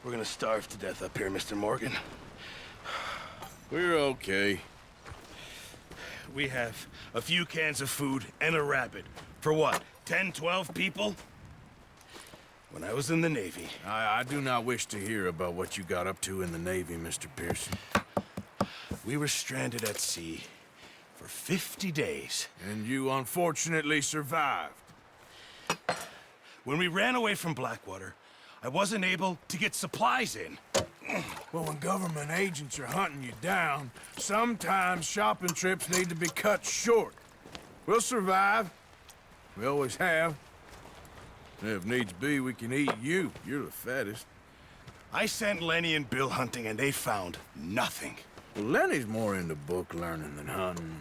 We're gonna starve to death up here, Mr. Morgan. We're okay. We have a few cans of food and a rabbit. For what, 10, 12 people? When I was in the Navy... I do not wish to hear about what you got up to in the Navy, Mr. Pearson. We were stranded at sea for 50 days. And you unfortunately survived. When we ran away from Blackwater, I wasn't able to get supplies in. Well, when government agents are hunting you down, sometimes shopping trips need to be cut short. We'll survive. We always have. If needs be, we can eat you. You're the fattest. I sent Lenny and Bill hunting, and they found nothing. Well, Lenny's more into book learning than hunting.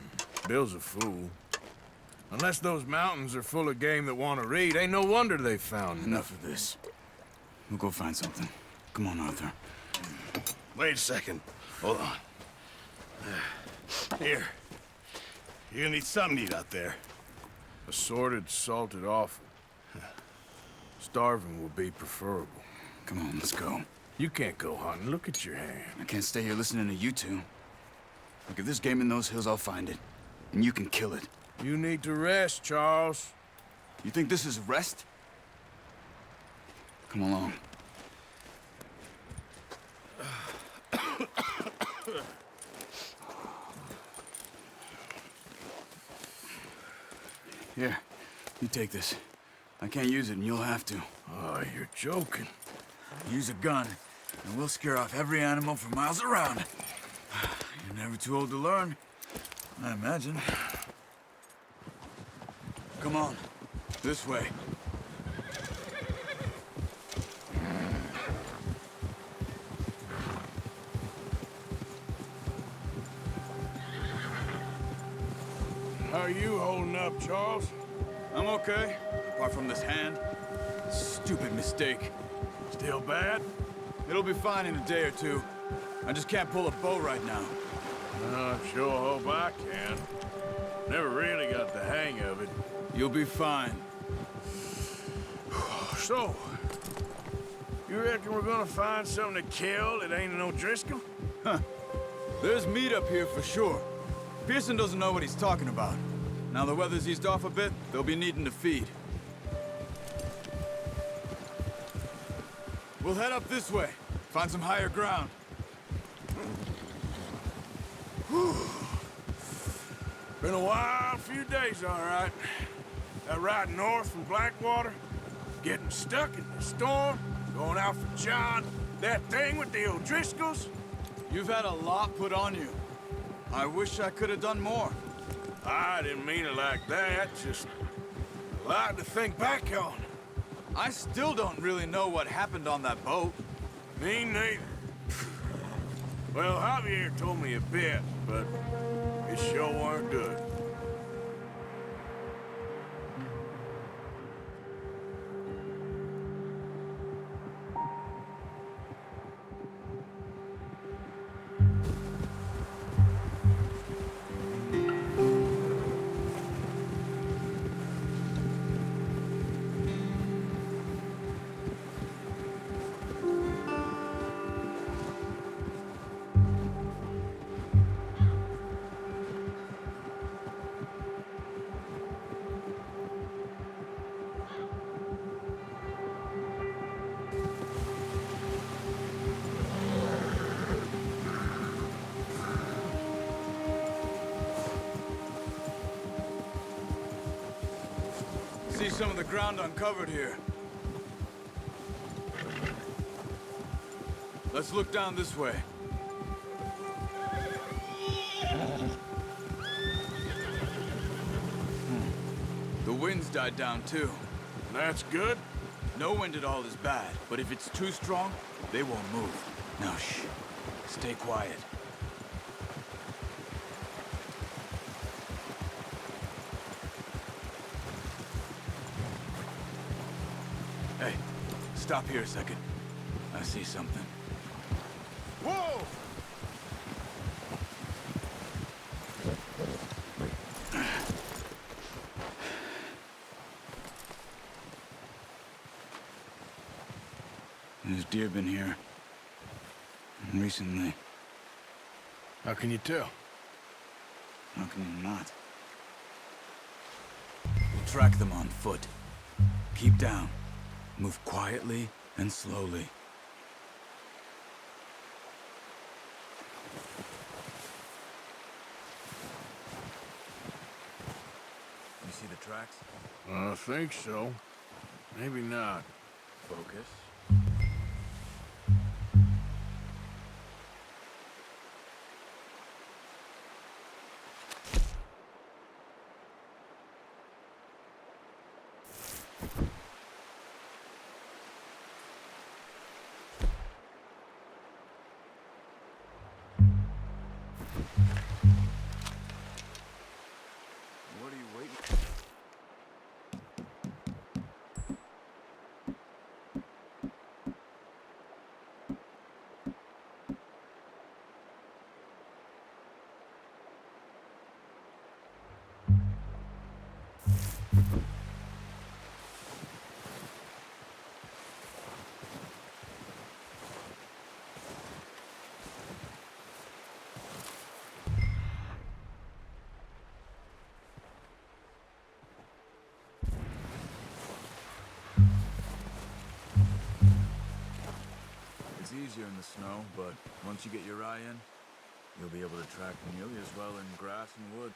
Bill's a fool. Unless those mountains are full of game that want to read, ain't no wonder they found Enough of this. We'll go find something. Come on, Arthur. Wait a second. Hold on. Here. You're gonna need something to eat out there. Assorted, salted offal. Starving will be preferable. Come on, let's go. You can't go hunting. Look at your hand. I can't stay here listening to you two. Look, if there's game in those hills, I'll find it. And you can kill it. You need to rest, Charles. You think this is rest? Come along. Here, you take this. I can't use it, and you'll have to. Oh, you're joking. Use a gun, and we'll scare off every animal for miles around. You're never too old to learn, I imagine. Come on, this way. How are you holding up, Charles? I'm okay, apart from this hand. Stupid mistake. Still bad? It'll be fine in a day or two. I just can't pull a bow right now. I sure hope I can. Never really got the hang of it. You'll be fine. So, you reckon we're gonna find something to kill that ain't no Driscoll? Huh. There's meat up here for sure. Pearson doesn't know what he's talking about. Now the weather's eased off a bit, they'll be needing to feed. We'll head up this way. Find some higher ground. Whew. Been a wild few days, all right. That ride north from Blackwater, getting stuck in the storm, going out for John, that thing with the O'Driscolls. You've had a lot put on you. I wish I could have done more. I didn't mean it like that, just a lot to think back on. I still don't really know what happened on that boat. Me neither. Well, Javier told me a bit, but it sure weren't good. See some of the ground uncovered here. Let's look down this way. The wind's died down too. That's good. No wind at all is bad, but if it's too strong, they won't move. Now shh. Stay quiet. Hey, stop here a second. I see something. Whoa! deer been here. Recently. How can you tell? How can you not? We'll track them on foot. Keep down. Move quietly and slowly. You see the tracks? I think so. Maybe not. Focus. What are you waiting for? It's easier in the snow, but once you get your eye in, you'll be able to track nearly as well in grass and wood.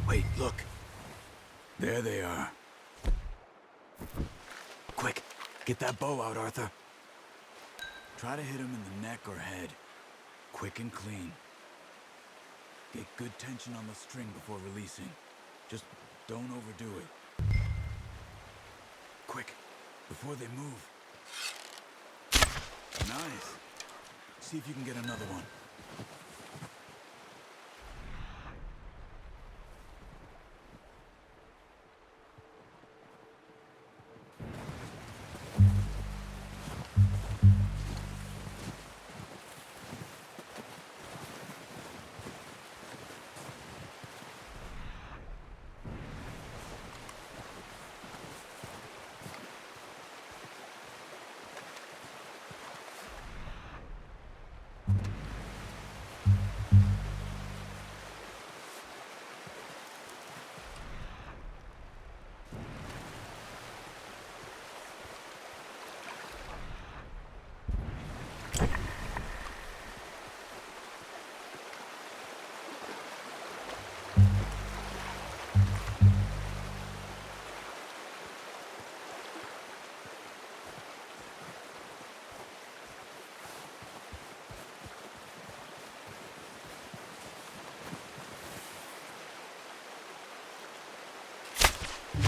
Wait, look. There they are. Quick, get that bow out, Arthur. Try to hit him in the neck or head. Quick and clean. Get good tension on the string before releasing. Just don't overdo it. Quick, before they move. Nice. See if you can get another one.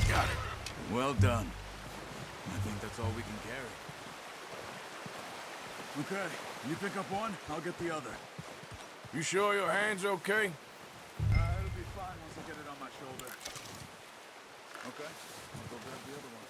Got it. Well done. I think that's all we can carry. Okay, you pick up one, I'll get the other. You sure your hand's okay? It'll be fine once I get it on my shoulder. Okay, I'll go grab the other one.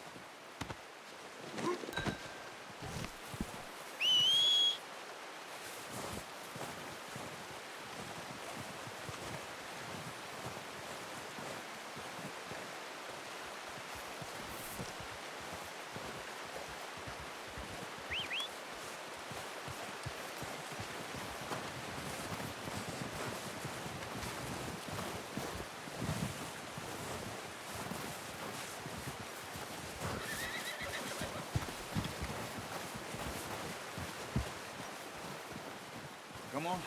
Come on,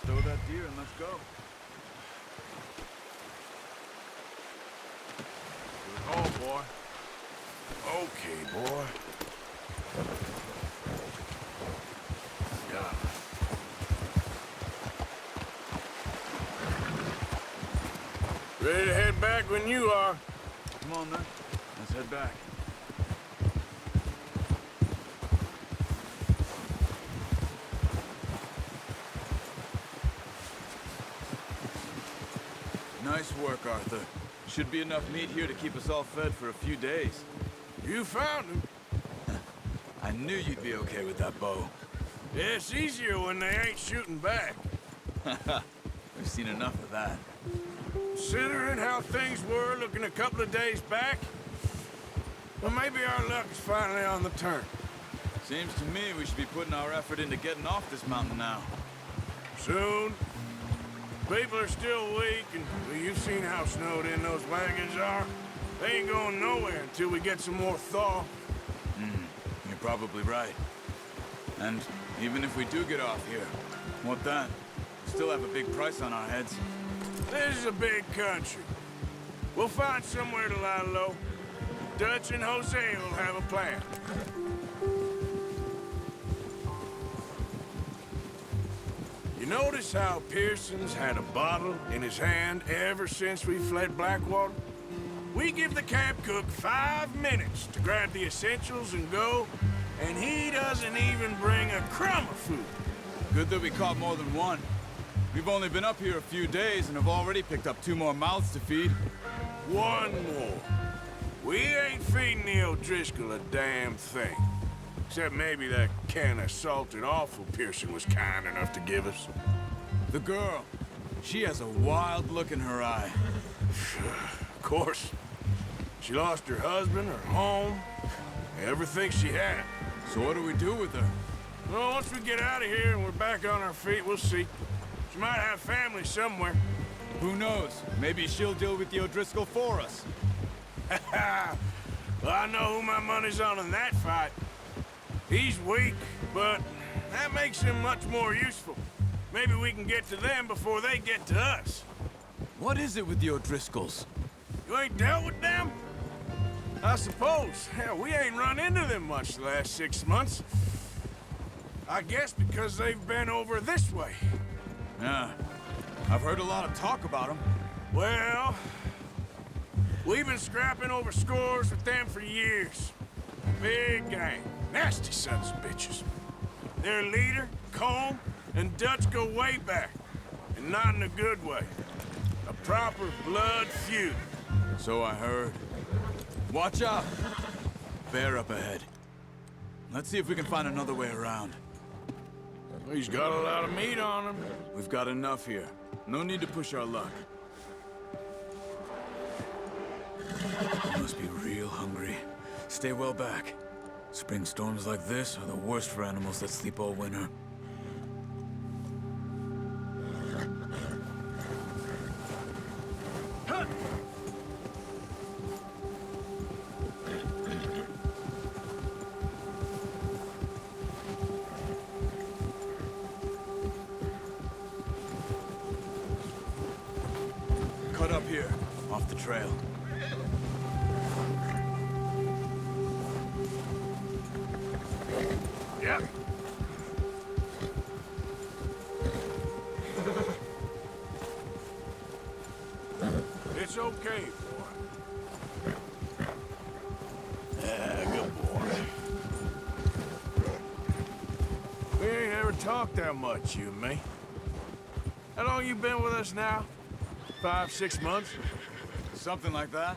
stow that deer and let's go. boy. Okay, boy. Yeah. Ready to head back when you are. Come on, then. Let's head back. Nice work, Arthur. Should be enough meat here to keep us all fed for a few days. You found him. I knew you'd be okay with that bow. Yeah, it's easier when they ain't shooting back. We've seen enough of that. Considering how things were looking a couple of days back, well, maybe our luck is finally on the turn. Seems to me we should be putting our effort into getting off this mountain now. Soon. People are still weak, and well, you've seen how snowed in those wagons are. They ain't going nowhere until we get some more thaw. You're probably right. And even if we do get off here, what then? We still have a big price on our heads. This is a big country. We'll find somewhere to lie low. Dutch and Jose will have a plan. You notice how Pearson's had a bottle in his hand ever since we fled Blackwater? We give the camp cook 5 minutes to grab the essentials and go, and he doesn't even bring a crumb of food. Good that we caught more than one. We've only been up here a few days and have already picked up 2 more mouths to feed. 1 more. We ain't feeding the O'Driscoll a damn thing. Except maybe that can of salted offal Pearson was kind enough to give us. The girl, she has a wild look in her eye. Of course. She lost her husband, her home, everything she had. So what do we do with her? Well, once we get out of here and we're back on our feet, we'll see. She might have family somewhere. Who knows? Maybe she'll deal with the O'Driscoll for us. Well, I know who my money's on in that fight. He's weak, but that makes him much more useful. Maybe we can get to them before they get to us. What is it with the O'Driscolls? You ain't dealt with them? I suppose. Hell, we ain't run into them much the last 6 months. I guess because they've been over this way. Yeah, I've heard a lot of talk about them. Well, we've been scrapping over scores with them for years. Big gang. Nasty sons of bitches. Their leader, Colm, and Dutch go way back. And not in a good way. A proper blood feud. So I heard. Watch out! Bear up ahead. Let's see if we can find another way around. He's got a lot of meat on him. We've got enough here. No need to push our luck. You must be real hungry. Stay well back. Spring storms like this are the worst for animals that sleep all winter. Cut up here, off the trail. Yeah. It's okay, boy. Good boy. We ain't ever talked that much, you and me. How long you been with us now? 5, 6 months? Something like that?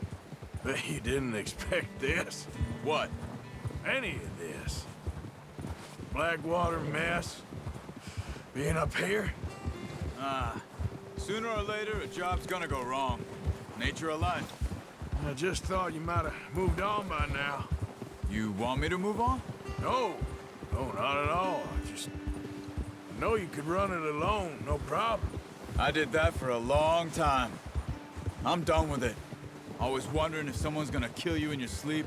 Bet you didn't expect this. What? Any of this. Blackwater mess. Being up here? Sooner or later, a job's gonna go wrong. Nature of life. I just thought you might have moved on by now. You want me to move on? No, not at all. I know you could run it alone, no problem. I did that for a long time. I'm done with it. Always wondering if someone's gonna kill you in your sleep.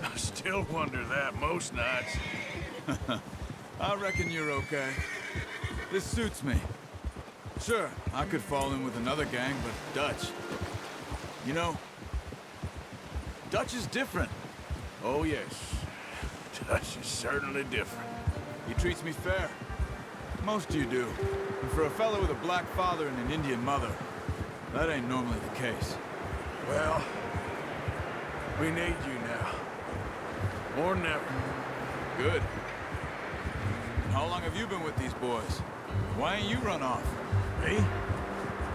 I still wonder that most nights. I reckon you're okay. This suits me. Sure, I could fall in with another gang, but Dutch. You know, Dutch is different. Oh, yes. Dutch is certainly different. He treats me fair. Most of you do. And for a fellow with a black father and an Indian mother, that ain't normally the case. Well, we need you now. More than ever. Good. How long have you been with these boys? Why ain't you run off? Me?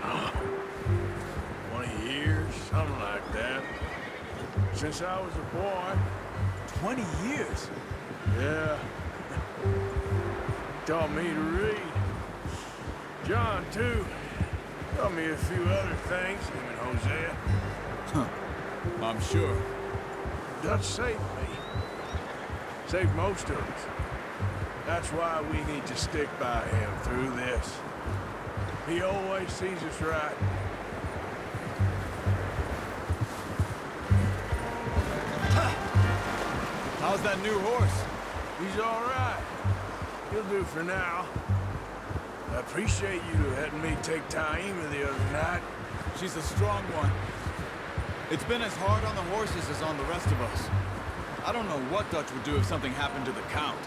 Oh, 20 years, something like that. Since I was a boy. 20 years? Yeah. Taught me to read. John, too. Taught me a few other things, him and Hosea. Huh. I'm sure. Dutch saved me. Saved most of us. That's why we need to stick by him through this. He always sees us right. How's that new horse? He's all right. He'll do for now. I appreciate you letting me take Taima the other night. She's a strong one. It's been as hard on the horses as on the rest of us. I don't know what Dutch would do if something happened to the Count.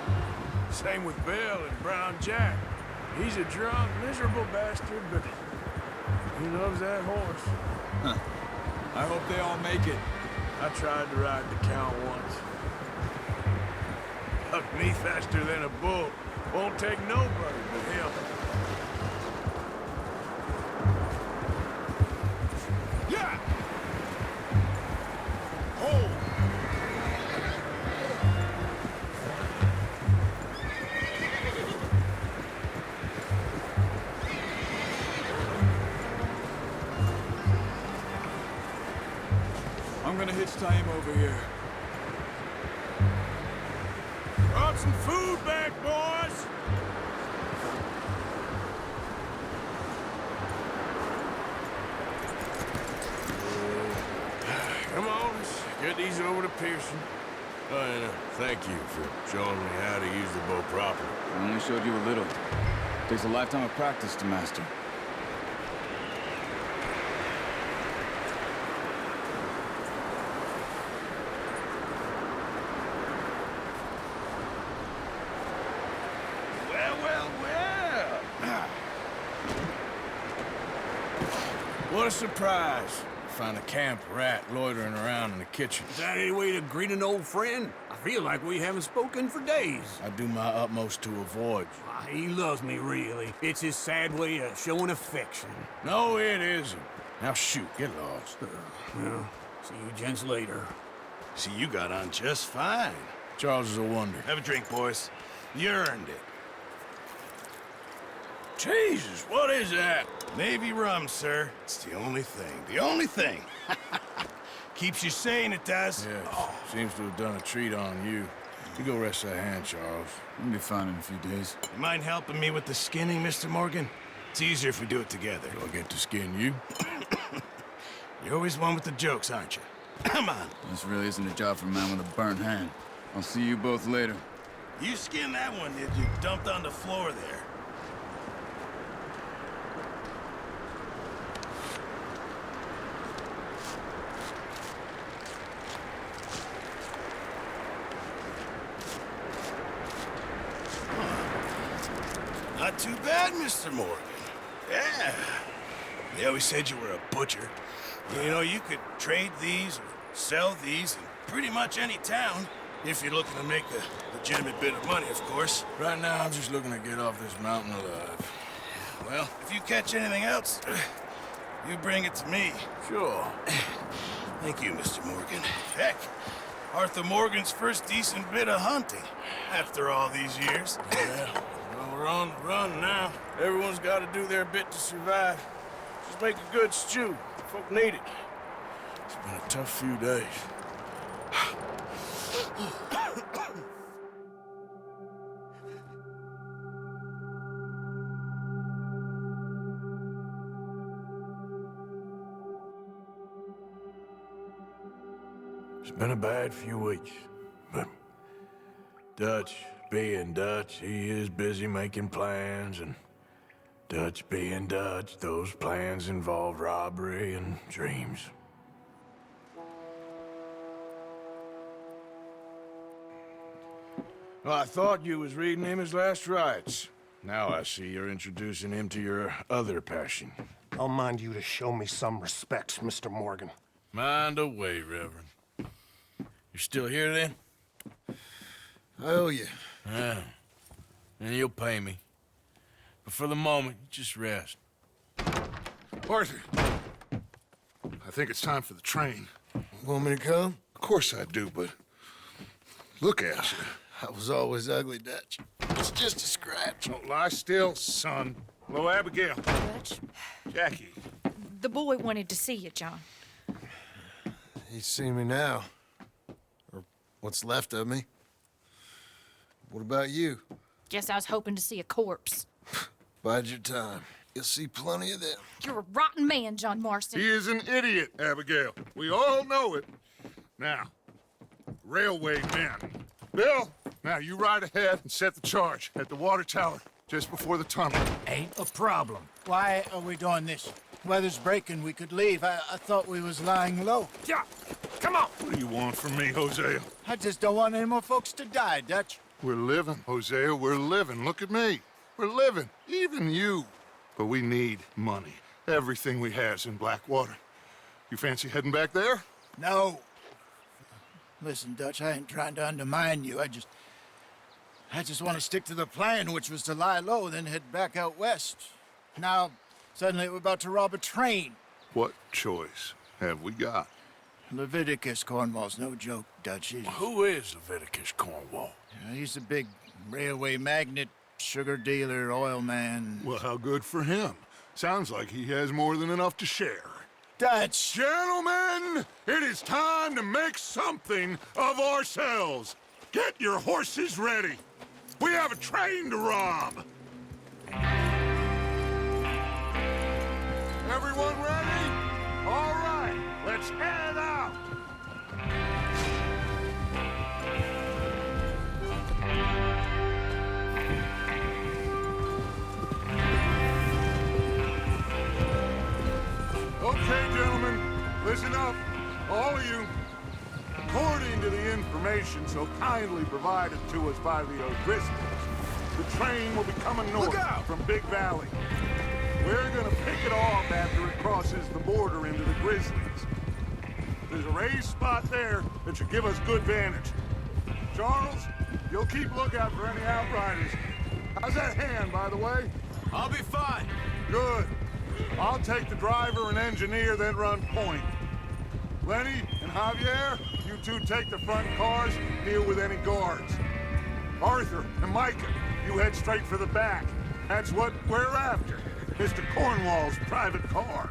Same with Bill and Brown Jack. He's a drunk, miserable bastard, but he loves that horse. Huh. I hope they all make it. I tried to ride the Count once. Hucked me faster than a bull. Won't take nobody but him. Yeah! Hold! I'm gonna hitch Taima over here. Brought some food back, boys! Come on, let's get these over to Pearson. Oh, and thank you for showing me how to use the bow properly. I only showed you a little. Takes a lifetime of practice to master. What a surprise. Find a camp rat loitering around in the kitchen. Is that any way to greet an old friend? I feel like we haven't spoken for days. I do my utmost to avoid you. He loves me, really. It's his sad way of showing affection. No, it isn't. Now shoot, get lost. Well, see you gents later. See, you got on just fine. Charles is a wonder. Have a drink, boys. You earned it. Jesus, what is that? Navy rum, sir. It's the only thing. The only thing. Keeps you sane, it does. Yes, seems to have done a treat on you. You go rest that hand, Charles. We'll be fine in a few days. You mind helping me with the skinning, Mr. Morgan? It's easier if we do it together. Do I get to skin you? You're always one with the jokes, aren't you? Come on. This really isn't a job for a man with a burnt hand. I'll see you both later. You skinned that one, did you? Dumped on the floor there. Not too bad, Mr. Morgan. Yeah. They always said you were a butcher. You know, you could trade these or sell these in pretty much any town, if you're looking to make a legitimate bit of money, of course. Right now, I'm just looking to get off this mountain alive. Well, if you catch anything else, you bring it to me. Sure. Thank you, Mr. Morgan. Heck, Arthur Morgan's first decent bit of hunting, after all these years. Yeah. Well, we're on the run now. Everyone's got to do their bit to survive. Just make a good stew. Folk need it. It's been a tough few days. It's been a bad few weeks, but Dutch being Dutch, he is busy making plans, and Dutch being Dutch, those plans involve robbery and dreams. Well, I thought you was reading him his last rites. Now I see you're introducing him to your other passion. I'll mind you to show me some respect, Mr. Morgan. Mind away, Reverend. You still here, then? I owe you. Yeah. And you'll pay me. But for the moment, just rest. Arthur, I think it's time for the train. Want me to come? Of course I do, but look at you. I was always ugly, Dutch. It's just a scratch. Don't lie still, son. Hello, Abigail. Dutch, Jackie. the boy wanted to see you, John. He's seen me now. Or what's left of me. What about you? Guess I was hoping to see a corpse. Bide your time. You'll see plenty of them. You're a rotten man, John Marston. He is an idiot, Abigail. We all know it. Now, railway men. Bill, now you ride ahead and set the charge at the water tower just before the tunnel. Ain't a problem. Why are we doing this? Weather's breaking. We could leave. I thought we was lying low. Yeah, come on. What do you want from me, Hosea? I just don't want any more folks to die, Dutch. We're living, Hosea. We're living. Look at me. We're living. Even you. But we need money. Everything we has in Blackwater. You fancy heading back there? No. Listen, Dutch, I ain't trying to undermine you. I just want to stick to the plan, which was to lie low, then head back out west. Now, suddenly we're about to rob a train. What choice have we got? Leviticus Cornwall's no joke, Dutch. Who is Leviticus Cornwall? He's a big railway magnate, sugar dealer, oil man. Well, how good for him. Sounds like he has more than enough to share. Dutch! Gentlemen, it is time to make something of ourselves. Get your horses ready. We have a train to rob. Everyone ready? All right, let's head out. Okay, gentlemen, listen up, all of you. According to the information so kindly provided to us by the O'Driscolls, the train will be coming north from Big Valley. We're gonna pick it off after it crosses the border into the Grizzlies. There's a raised spot there that should give us good vantage. Charles, you'll keep lookout for any outriders. How's that hand, by the way? I'll be fine. Good. I'll take the driver and engineer, then run point. Lenny and Javier, you two take the front cars, deal with any guards. Arthur and Micah, you head straight for the back. That's what we're after. Mr. Cornwall's private car.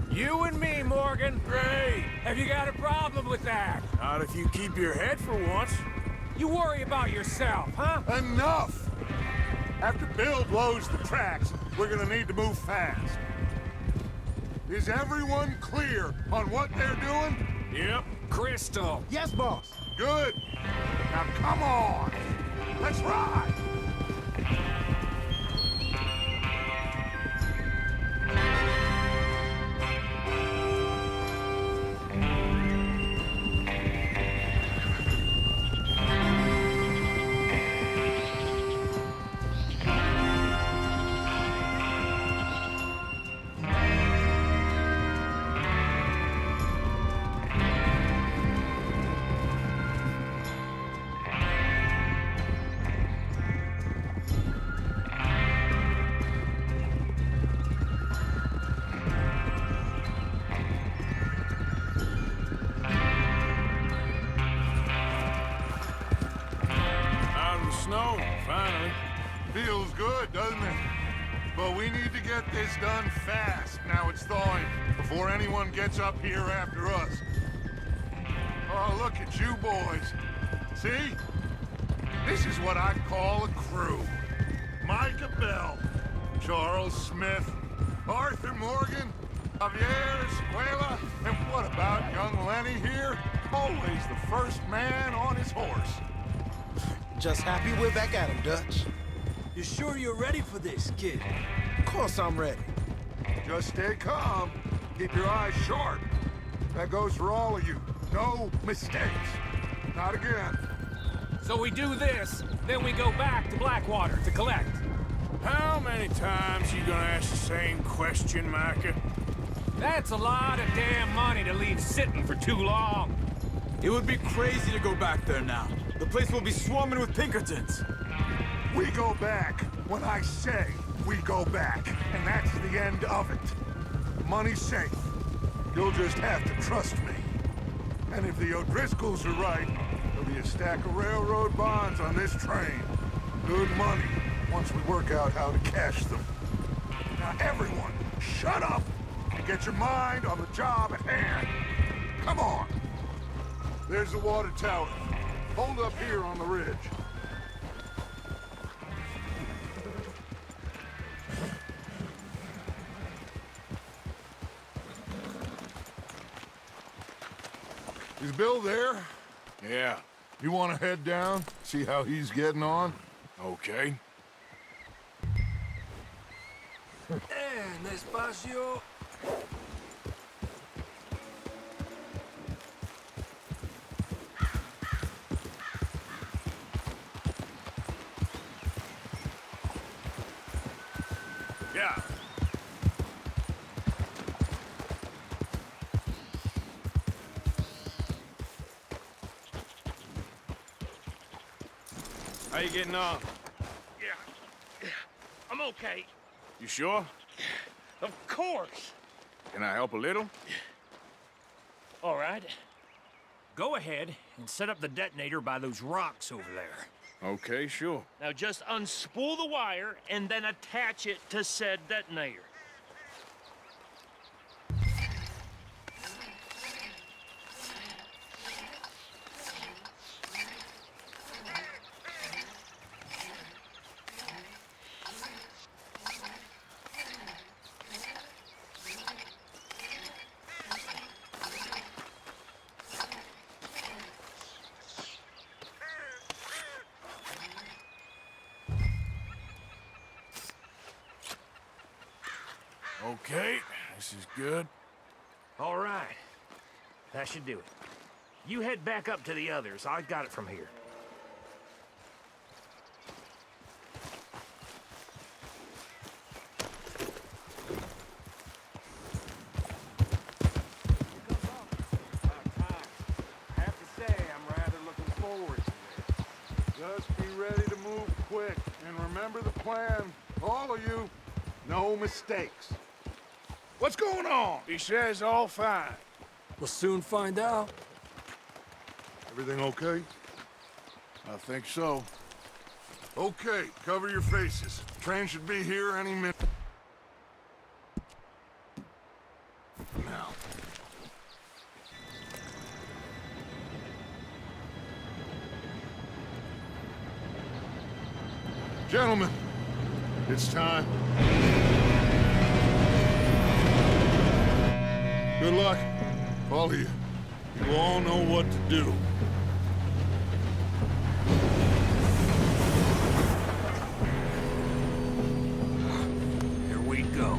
You and me, Morgan. Great. Have you got a problem with that? Not if you keep your head for once. You worry about yourself, huh? Enough! After Bill blows the tracks, we're gonna need to move fast. Is everyone clear on what they're doing? Yep. Crystal. Yes, boss. Good. Now come on. Let's ride. Snow, finally. Feels good, doesn't it? But we need to get this done fast. Now it's thawing, before anyone gets up here after us. Oh, look at you boys. See? This is what I call a crew. Micah Bell, Charles Smith, Arthur Morgan, Javier Escuela, and what about young Lenny here? Always the first man on his horse. Just happy we're back at him, Dutch. You sure you're ready for this, kid? Of course I'm ready. Just stay calm. Keep your eyes sharp. That goes for all of you. No mistakes. Not again. So we do this, then we go back to Blackwater to collect. How many times you gonna ask the same question, Micah? That's a lot of damn money to leave sitting for too long. It would be crazy to go back there now. The place will be swarming with Pinkertons. We go back when I say we go back, and that's the end of it. Money's safe. You'll just have to trust me. And if the O'Driscolls are right, there'll be a stack of railroad bonds on this train. Good money, once we work out how to cash them. Now everyone, shut up and get your mind on the job at hand. Come on. There's the water tower. Hold up here on the ridge. Is Bill there? Yeah, You want to head down, see how he's getting on? okay. Despacio. Yeah. How you getting on? Yeah. I'm okay. You sure? Of course. Can I help a little? All right. Go ahead and set up the detonator by those rocks over there. Okay, sure. Now just unspool the wire and then attach it to said detonator. Okay, this is good. All right. That should do it. You head back up to the others. I got it from here. I have to say, I'm rather looking forward to this. Just be ready to move quick, and remember the plan. All of you, no mistakes. What's going on? He says all fine. We'll soon find out. Everything okay? I think so. Okay, cover your faces. Train should be here any minute. Now. Gentlemen, it's time. Good luck, all of you. You all know what to do. Here we go.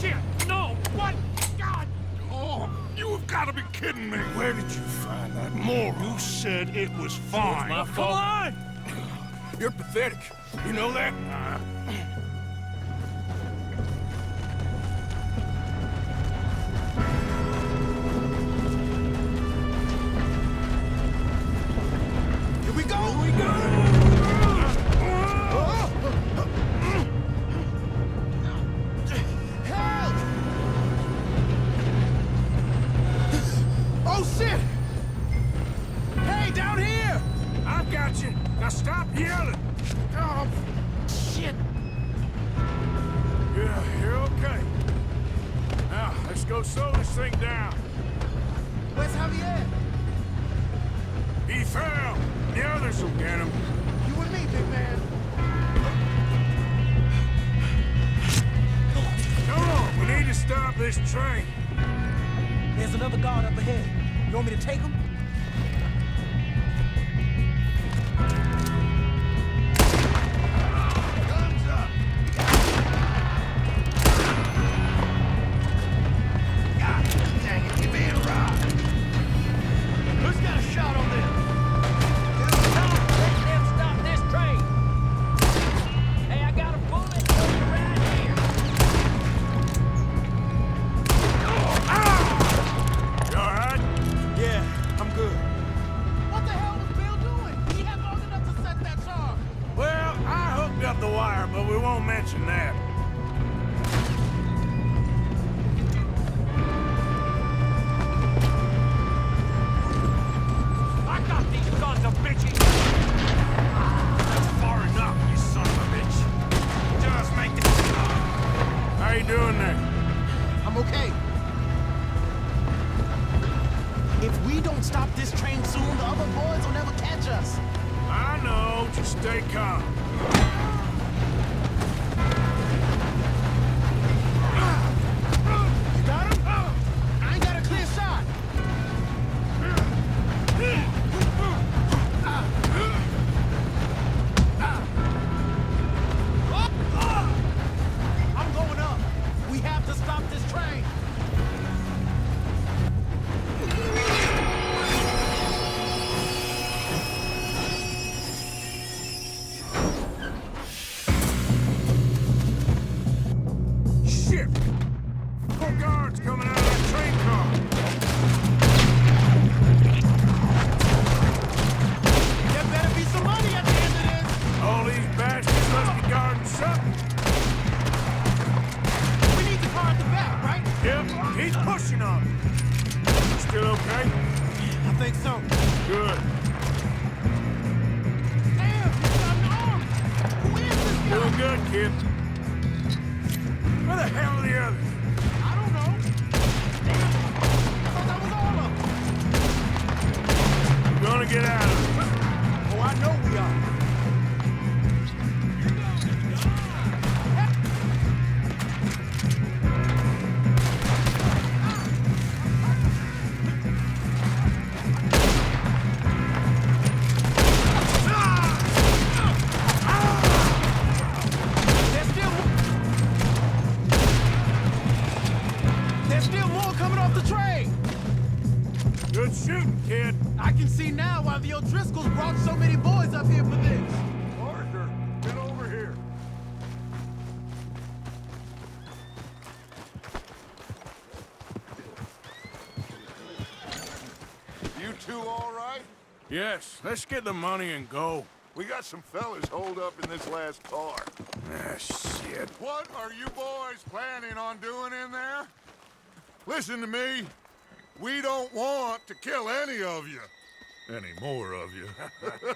Shit! No! What? God! Oh, you have got to be kidding me. Where did you find that moron? You said it was fine. My fault. Come on! You're pathetic. You know that? Here we go! Here we go! Help! Oh, shit! Hey, down here! I've got you. Now stop yelling. Oh, shit! Yeah, you're okay. Now, let's go slow this thing down. Where's Javier? He fell. The others will get him. You and me, big man. Come on, we need to stop this train. There's another guard up ahead. You want me to take him? Guns up. God dang it, give me a ride. but we won't mention that. I got these sons of bitches! That's far enough, you son of a bitch. Just make it... How you doing there? I'm okay. If we don't stop this train soon, the other boys will never catch us. I know, just stay calm. You got him? I ain't got a clear shot. I'm going up. We have to stop this train. Shit! Four guards coming out of that train car. There better be some money at the end of this. All these bastards must be guarding something. We need the car at the back, right? Yep, he's pushing on it. Still okay? I think so. Good. Damn, he's got an arm. Who is this guy? Doing good, kid. Where the hell are the others? I don't know. Damn, I thought that was all of them. We're gonna get out of it. Oh, I know we are. There's still more coming off the train. Good shooting, kid. I can see now why the O'Driscolls brought so many boys up here for this. Arthur, get over here. You two all right? Yes, let's get the money and go. We got some fellas holed up in this last car. Ah, shit. What are you boys planning on doing in there? Listen to me. We don't want to kill any of you. Any more of you.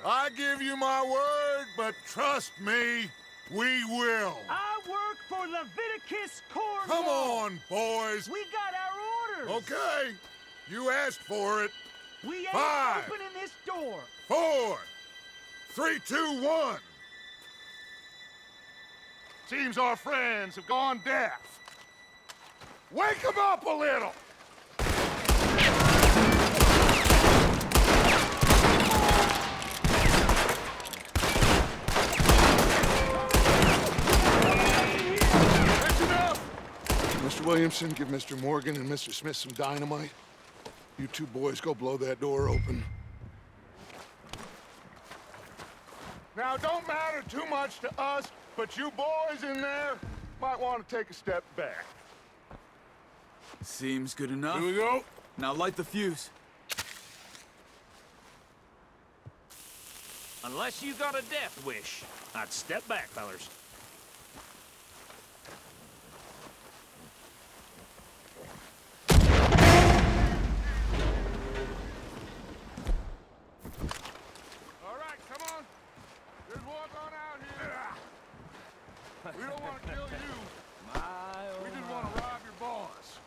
I give you my word, but trust me, we will. I work for Leviticus Corps. Come on, boys. We got our orders. Okay. You asked for it. We ain't 5, opening this door. 4, 3, 2, 1. Seems our friends have gone deaf. Wake them up a little. That's enough. Mr. Williamson, give Mr. Morgan and Mr. Smith some dynamite. You two boys go blow that door open. Now, it don't matter too much to us, but you boys in there might want to take a step back. Seems good enough. Here we go. Now light the fuse. Unless you got a death wish, I'd step back, fellers. All right, come on. Just walk on out here. We don't want to kill you. We just want to rob your boss.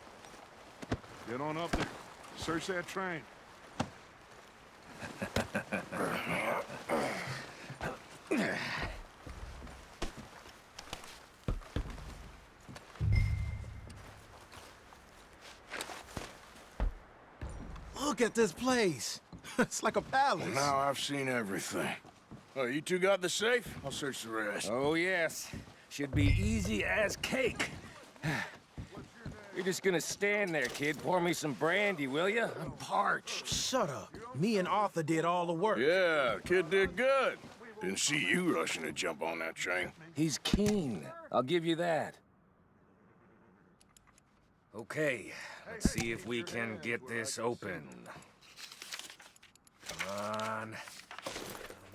Get on up there. Search that train. Look at this place. It's like a palace. Now I've seen everything. Oh, you two got the safe? I'll search the rest. Oh, yes. Should be easy as cake. You're just gonna stand there, kid. Pour me some brandy, will you? I'm parched. Shut up. Me and Arthur did all the work. Yeah, kid did good. Didn't see you rushing to jump on that train. He's keen. I'll give you that. Okay, let's see if we can get this open. Come on.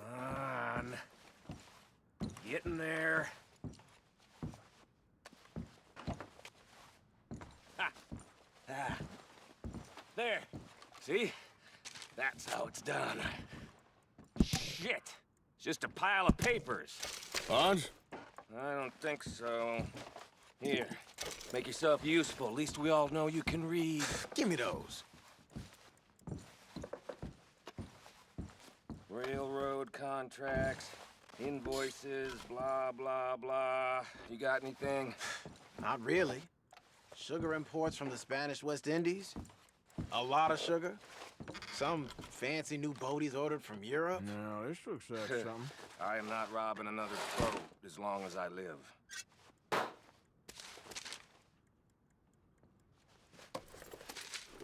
Come on. Get in there. There. See? That's how it's done. Shit! It's just a pile of papers. Bonds? I don't think so. Here, make yourself useful. At least we all know you can read. Give me those. Railroad contracts, invoices, blah, blah, blah. You got anything? Not really. Sugar imports from the Spanish West Indies. A lot of sugar. Some fancy new boaties ordered from Europe. No, this looks like something. I am not robbing another boat as long as I live.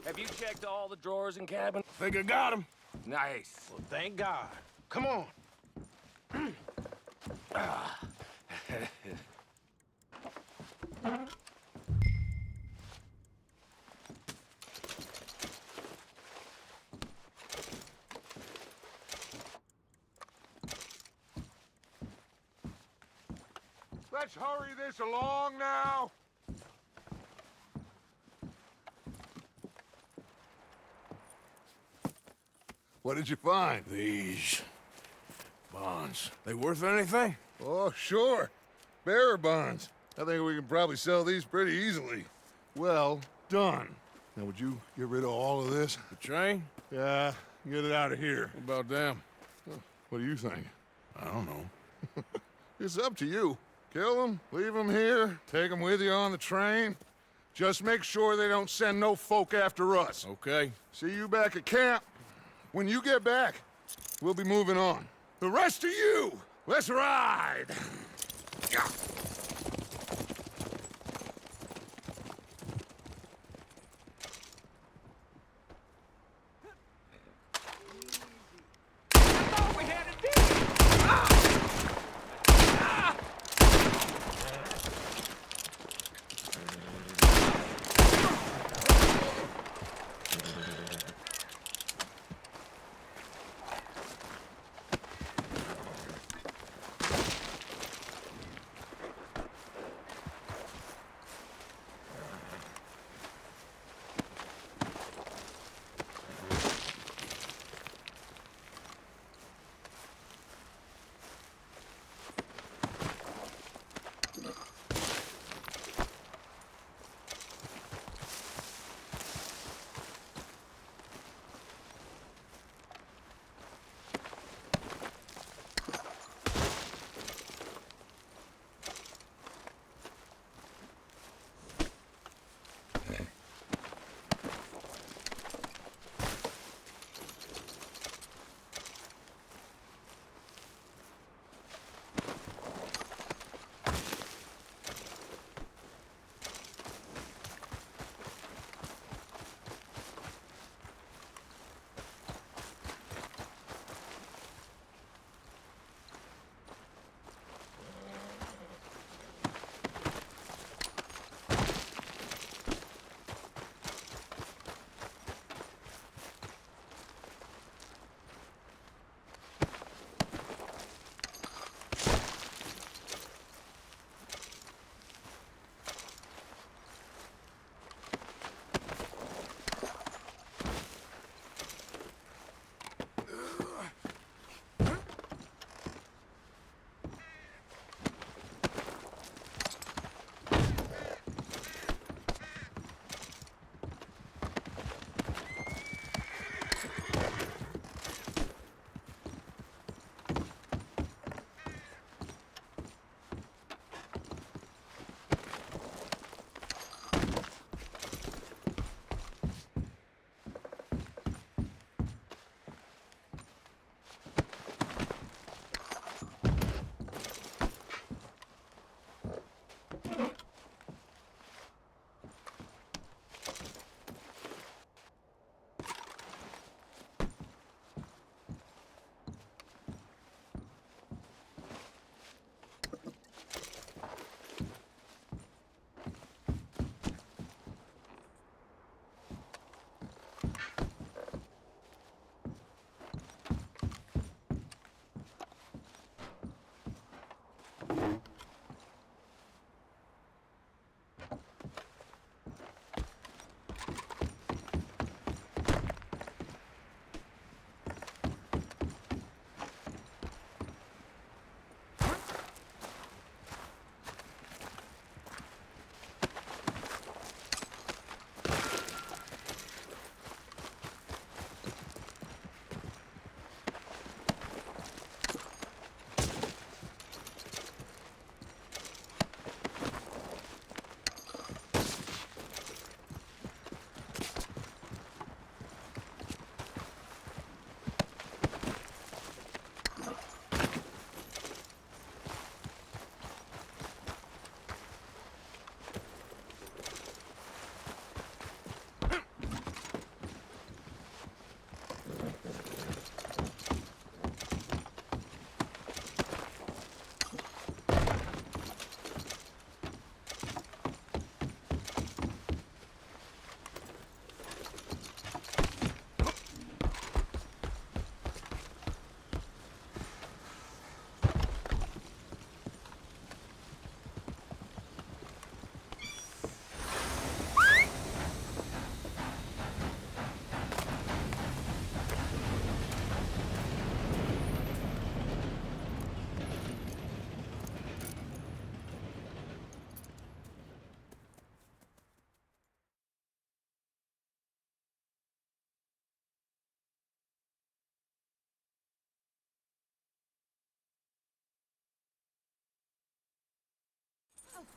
Have you checked all the drawers and cabin? Think I got him. Nice. Well, thank God. Come on. Let's hurry this along now. What did you find? These bonds. They worth anything? Oh, sure. Bearer bonds. I think we can probably sell these pretty easily. Well done. Now, would you get rid of all of this? The train? Yeah, get it out of here. What about them? What do you think? I don't know. It's up to you. Kill them, leave them here, take them with you on the train. Just make sure they don't send no folk after us. Okay. See you back at camp. When you get back, we'll be moving on. The rest of you, let's ride!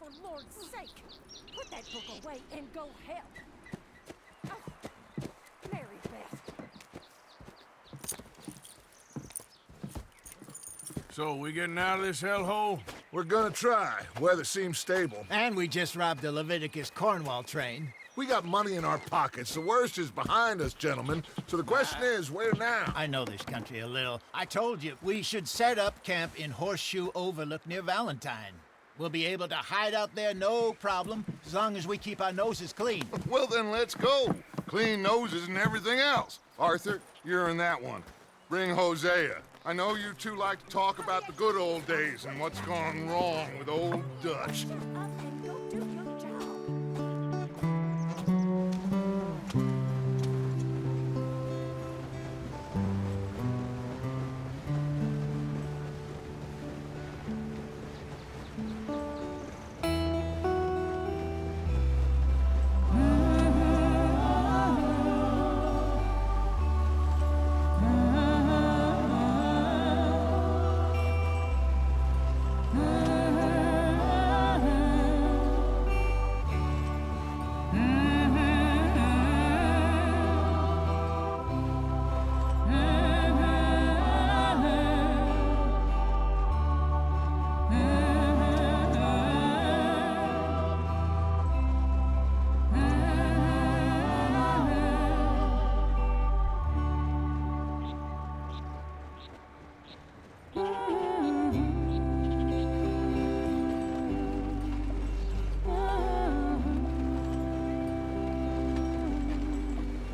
For Lord's sake, put that book away and go help. Oh, Mary Beth. So, we getting out of this hellhole? We're gonna try. Weather seems stable. And we just robbed the Leviticus Cornwall train. We got money in our pockets. The worst is behind us, gentlemen. So the question is, where now? I know this country a little. I told you, we should set up camp in Horseshoe Overlook near Valentine. We'll be able to hide out there, no problem, as long as we keep our noses clean. Well, then let's go. Clean noses and everything else. Arthur, you're in that one. Bring Hosea. I know you two like to talk about the good old days and what's gone wrong with old Dutch. Up and go do your job.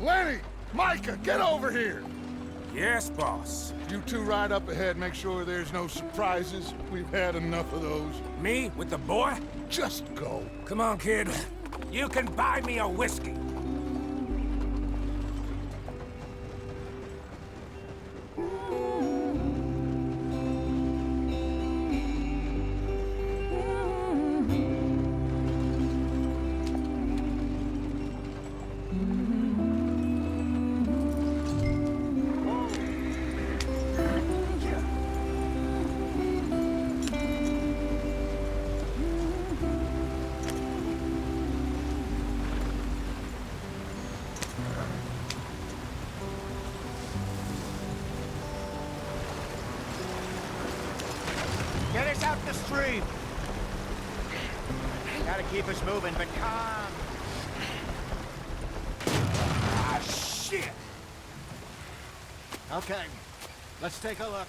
Lenny! Micah, get over here! Yes, boss. You two ride up ahead, make sure there's no surprises. We've had enough of those. Me with the boy? Just go. Come on, kid. You can buy me a whiskey. Get us out the stream. Gotta keep us moving, but calm. Ah, shit! Okay, let's take a look.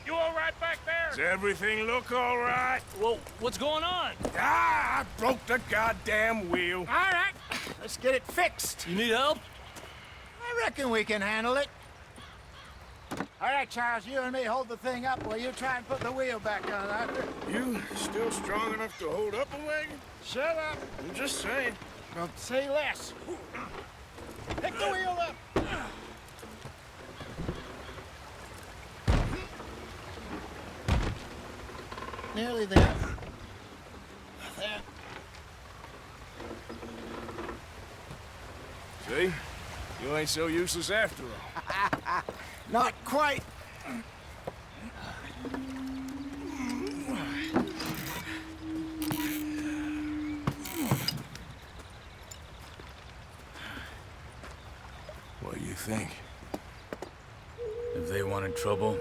You all right back there? Does everything look all right? Well, what's going on? Ah, I broke the goddamn wheel. All right, let's get it fixed. You need help? I reckon we can handle it. All right, Charles, you and me hold the thing up while you try and put the wheel back on, Arthur. You still strong enough to hold up a wagon? Shut up. I'm just saying. Don't say less. Pick the wheel up. Nearly there. There. See? You ain't so useless after all. Not quite. What do you think? If they wanted trouble,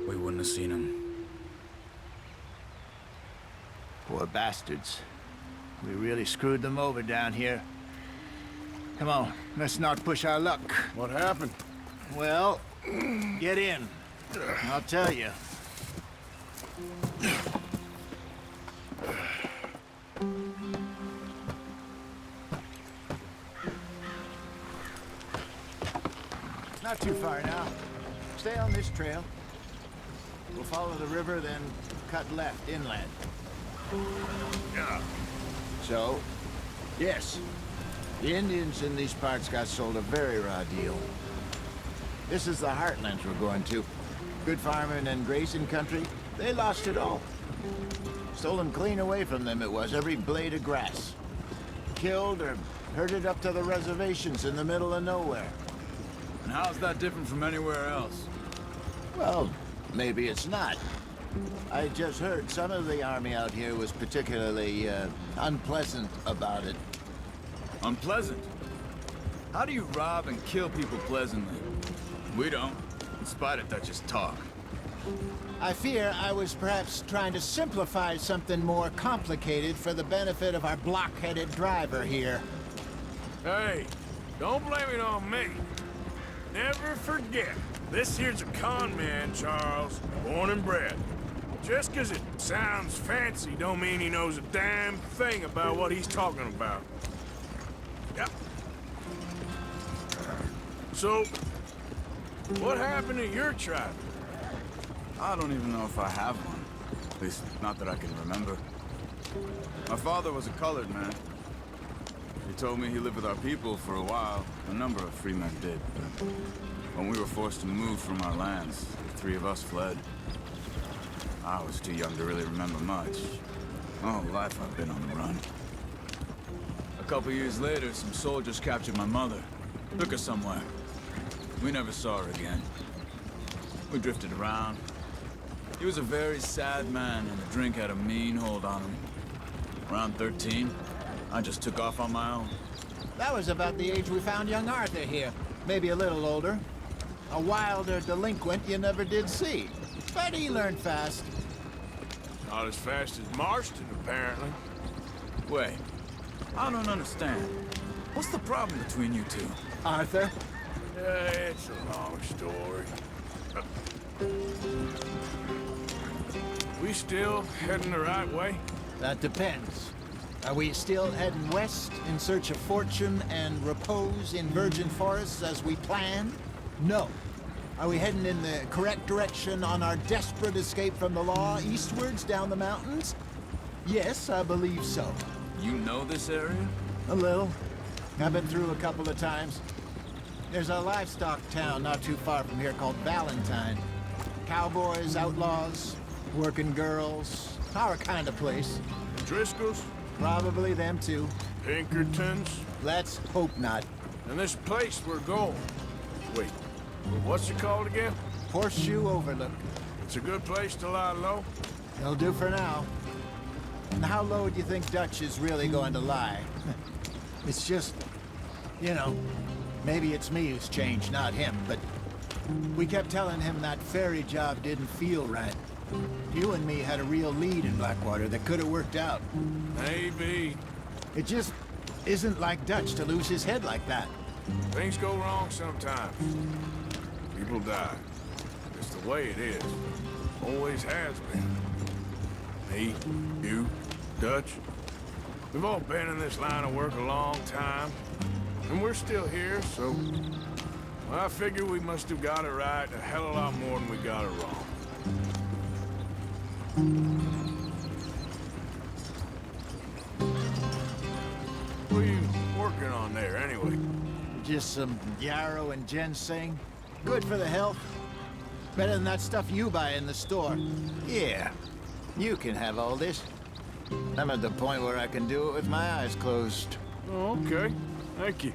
we wouldn't have seen them. Poor bastards. We really screwed them over down here. Come on, let's not push our luck. What happened? Well, get in. I'll tell you. Not too far now. Stay on this trail. We'll follow the river, then cut left inland. Yeah. So, yes, the Indians in these parts got sold a very raw deal. This is the heartlands we're going to. Good farming and grazing country, they lost it all. Stolen clean away from them it was, every blade of grass. Killed or herded up to the reservations in the middle of nowhere. And how's that different from anywhere else? Well, maybe it's not. I just heard some of the army out here was particularly unpleasant about it. Unpleasant? How do you rob and kill people pleasantly? We don't, in spite of Dutch's talk. I fear I was perhaps trying to simplify something more complicated for the benefit of our block-headed driver here. Hey, don't blame it on me. Never forget, this here's a con man, Charles, born and bred. Just 'cause it sounds fancy don't mean he knows a damn thing about what he's talking about. Yep. So, what happened to your tribe? I don't even know if I have one. At least, not that I can remember. My father was a colored man. He told me he lived with our people for a while. A number of free men did, but when we were forced to move from our lands, the three of us fled. I was too young to really remember much. My whole life I've been on the run. A couple years later, some soldiers captured my mother. Took her somewhere. We never saw her again. We drifted around. He was a very sad man, and the drink had a mean hold on him. Around 13, I just took off on my own. That was about the age we found young Arthur here. Maybe a little older. A wilder delinquent you never did see. But he learned fast. Not as fast as Marston, apparently. Wait, I don't understand. What's the problem between you two? Arthur? It's a long story. We still heading the right way? That depends. Are we still heading west in search of fortune and repose in virgin forests as we planned? No. Are we heading in the correct direction on our desperate escape from the law eastwards down the mountains? Yes, I believe so. You know this area? A little. I've been through a couple of times. There's a livestock town not too far from here called Valentine. Cowboys, outlaws, working girls, our kind of place. Driscoll's? Probably them too. Pinkertons? Let's hope not. And this place we're going. Wait, what's it called again? Horseshoe Overlook. It's a good place to lie low? It'll do for now. And how low do you think Dutch is really going to lie? It's just, you know, maybe it's me who's changed, not him, but we kept telling him that ferry job didn't feel right. You and me had a real lead in Blackwater that could have worked out. Maybe. It just isn't like Dutch to lose his head like that. Things go wrong sometimes. People die. It's the way it is. Always has been. Me, you, Dutch. We've all been in this line of work a long time. And we're still here, so... well, I figure we must have got it right a hell of a lot more than we got it wrong. What are you working on there, anyway? Just some yarrow and ginseng. Good for the health. Better than that stuff you buy in the store. Yeah, you can have all this. I'm at the point where I can do it with my eyes closed. Oh, okay. Thank you.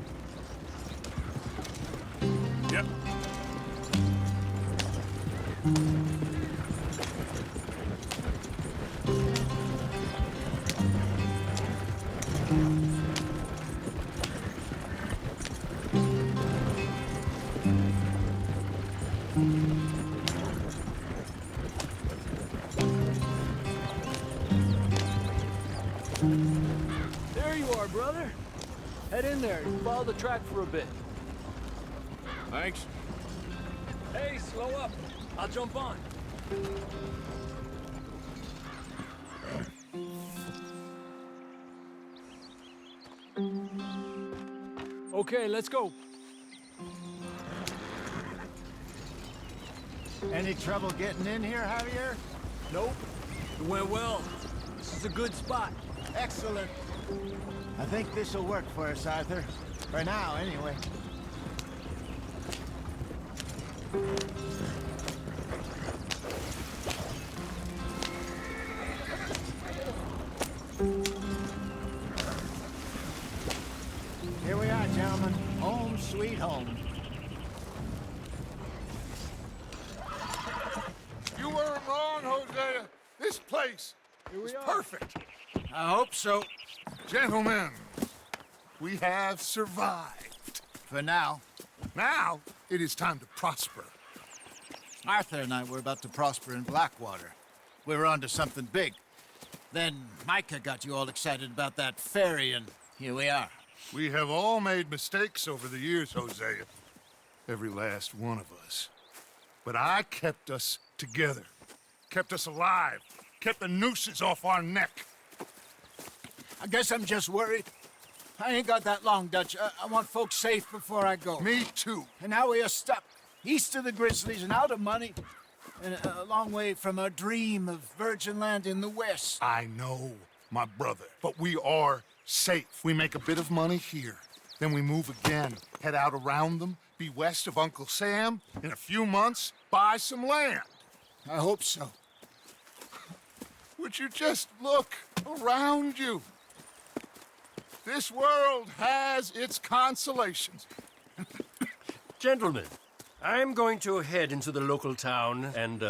Yep. There you are, brother. Head in there and follow the track for a bit. Thanks. Hey, slow up. I'll jump on. Okay, let's go. Any trouble getting in here, Javier? Nope. It went well. This is a good spot. Excellent. I think this'll work for us, Arthur. For now, anyway. Here we are, gentlemen. Home sweet home. You weren't wrong, Hosea. This place is perfect. I hope so. Gentlemen, we have survived. For now. Now, it is time to prosper. Arthur and I were about to prosper in Blackwater. We were onto something big. Then Micah got you all excited about that ferry, and here we are. We have all made mistakes over the years, Hosea. Every last one of us. But I kept us together. Kept us alive. Kept the nooses off our neck. I guess I'm just worried. I ain't got that long, Dutch. I want folks safe before I go. Me too. And now we are stuck, east of the Grizzlies and out of money, and a long way from our dream of virgin land in the west. I know, my brother, but we are safe. We make a bit of money here. Then we move again, head out around them, be west of Uncle Sam. In a few months, buy some land. I hope so. Would you just look around you? This world has its consolations. Gentlemen, I'm going to head into the local town and,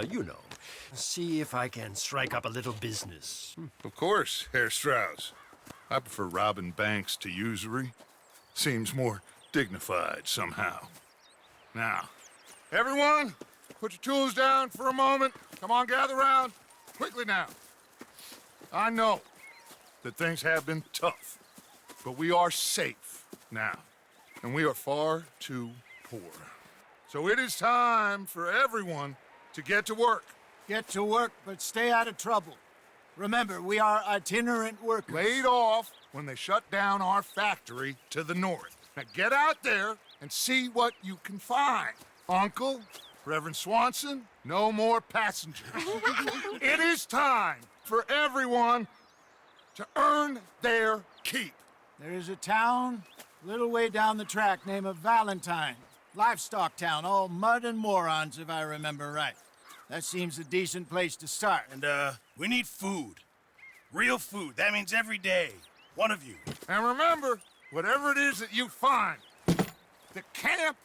see if I can strike up a little business. Of course, Herr Strauss. I prefer robbing banks to usury. Seems more dignified somehow. Now, everyone, put your tools down for a moment. Come on, gather round. Quickly now. I know that things have been tough, but we are safe now, and we are far too poor. So it is time for everyone to get to work. Get to work, but stay out of trouble. Remember, we are itinerant workers. Laid off when they shut down our factory to the north. Now get out there and see what you can find. Uncle, Reverend Swanson, no more passengers. It is time for everyone to earn their keep. There is a town a little way down the track named Valentine. Livestock town, all mud and morons, if I remember right. That seems a decent place to start. And, we need food. Real food. That means every day. One of you. And remember, whatever it is that you find, the camp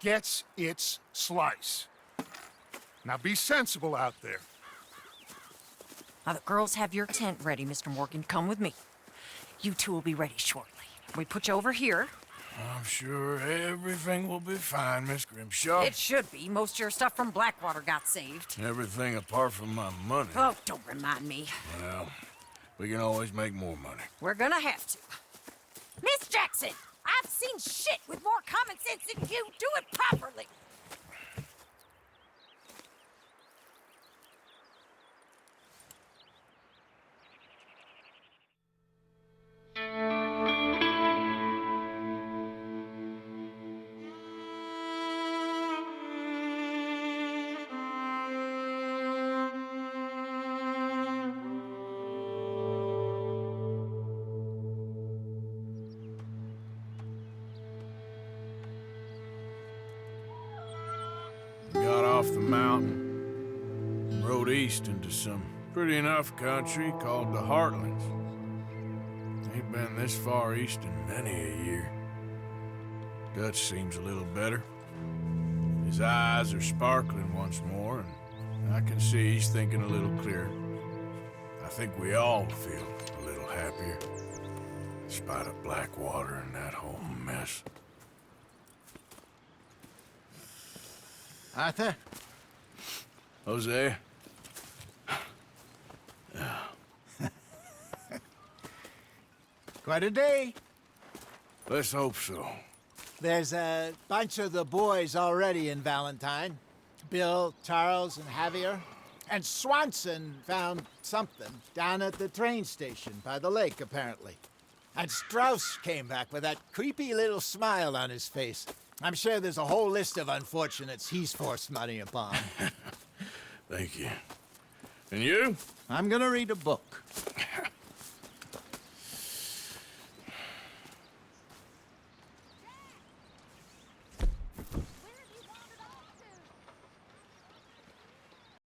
gets its slice. Now be sensible out there. Now the girls have your tent ready, Mr. Morgan. Come with me. You two will be ready shortly. We put you over here. I'm sure everything will be fine, Miss Grimshaw. It should be. Most of your stuff from Blackwater got saved. Everything apart from my money. Oh, don't remind me. Well, we can always make more money. We're gonna have to. Miss Jackson, I've seen shit with more common sense than you. Do it properly. Got off the mountain and rode east into some pretty enough country called the Heartlands. Ain't been this far east in many a year. Dutch seems a little better. His eyes are sparkling once more, and I can see he's thinking a little clearer. I think we all feel a little happier, in spite of Blackwater and that whole mess. Arthur? Jose? Quite a day. Let's hope so. There's a bunch of the boys already in Valentine. Bill, Charles, and Javier. And Swanson found something down at the train station by the lake, apparently. And Strauss came back with that creepy little smile on his face. I'm sure there's a whole list of unfortunates he's forced money upon. Thank you. And you? I'm gonna read a book.